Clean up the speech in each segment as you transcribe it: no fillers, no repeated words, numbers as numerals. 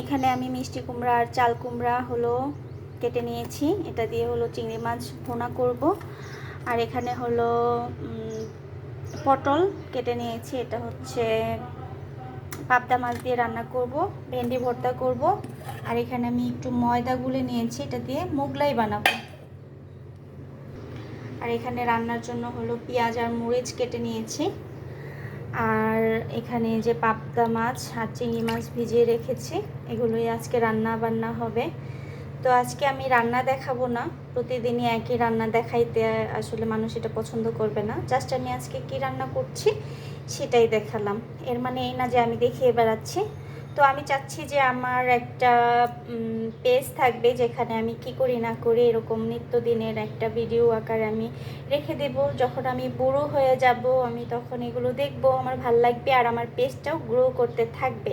এখানে আমি মিষ্টি কুমড়া আর চাল কুমড়া হলো কেটে নিয়েছি। এটা দিয়ে হলো চিংড়ি মাছ ভুনা করব। আর এখানে হলো পটল কেটে নিয়েছি। এটা হচ্ছে পাবদা মাছ দিয়ে রান্না করব, ভেন্ডি ভর্তা করব। আর এখানে আমি একটু ময়দা গুলে নিয়েছি, এটা দিয়ে মোগলাই বানাবো। আর এখানে রান্নার জন্য হলো পেঁয়াজ আর মরিচ কেটে নিয়েছি। আর এখানে যে পাবদা মাছ আর চিংড়ি মাছ ভিজিয়ে রেখেছি, এগুলোই আজকে রান্না বান্না হবে। তো আজকে আমি রান্না দেখাবো না, প্রতিদিনই একই রান্না দেখাইতে আসলে মানুষ এটা পছন্দ করবে না। জাস্ট আমি আজকে কি রান্না করছি সেটাই দেখালাম। এর মানে এই না যে আমি দেখিয়ে বেড়াচ্ছি। তো আমি চাচ্ছি যে আমার একটা পেজ থাকবে যেখানে আমি কি করি না করি এরকম নিত্যদিনের একটা ভিডিও আকারে আমি রেখে দেব। যখন আমি বুড়ো হয়ে যাব আমি তখন এগুলো দেখব, আমার ভাল লাগবে আর আমার পেজটাও গ্রো করতে থাকবে।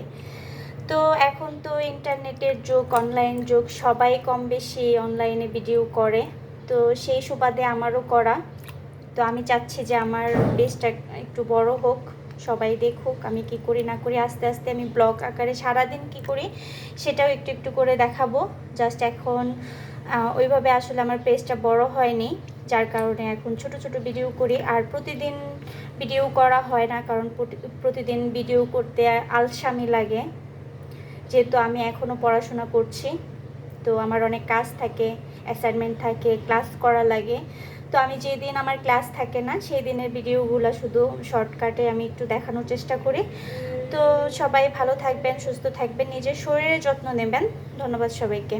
তো এখন তো ইন্টারনেটের যুগ, অনলাইন যুগ, সবাই কম বেশি অনলাইনে ভিডিও করে। তো সেই সুবাদে আমারও করা। তো আমি চাচ্ছি যে আমার পেজটা একটু বড় হোক, সবাই দেখুক আমি কি করি না করি। আস্তে আস্তে আমি ব্লগ আকারে সারাদিন কি করি সেটাও একটু একটু করে দেখাবো। জাস্ট এখন ওইভাবে আসলে আমার পেজটা বড় হয়নি, যার কারণে এখন ছোট ছোট ভিডিও করি। আর প্রতিদিন ভিডিও করা হয় না, কারণ প্রতিদিন ভিডিও করতে আলসামি লাগে। যেহেতু আমি এখনও পড়াশোনা করছি, তো আমার অনেক কাজ থাকে, অ্যাসাইনমেন্ট থাকে, ক্লাস করা লাগে। তো আমি যেদিন আমার ক্লাস থাকে না সেই দিনের ভিডিওগুলো শুধু শর্টকাটে আমি একটু দেখানোর চেষ্টা করি। তো সবাই ভালো থাকবেন, সুস্থ থাকবেন, নিজের শরীরের যত্ন নেবেন। ধন্যবাদ সবাইকে।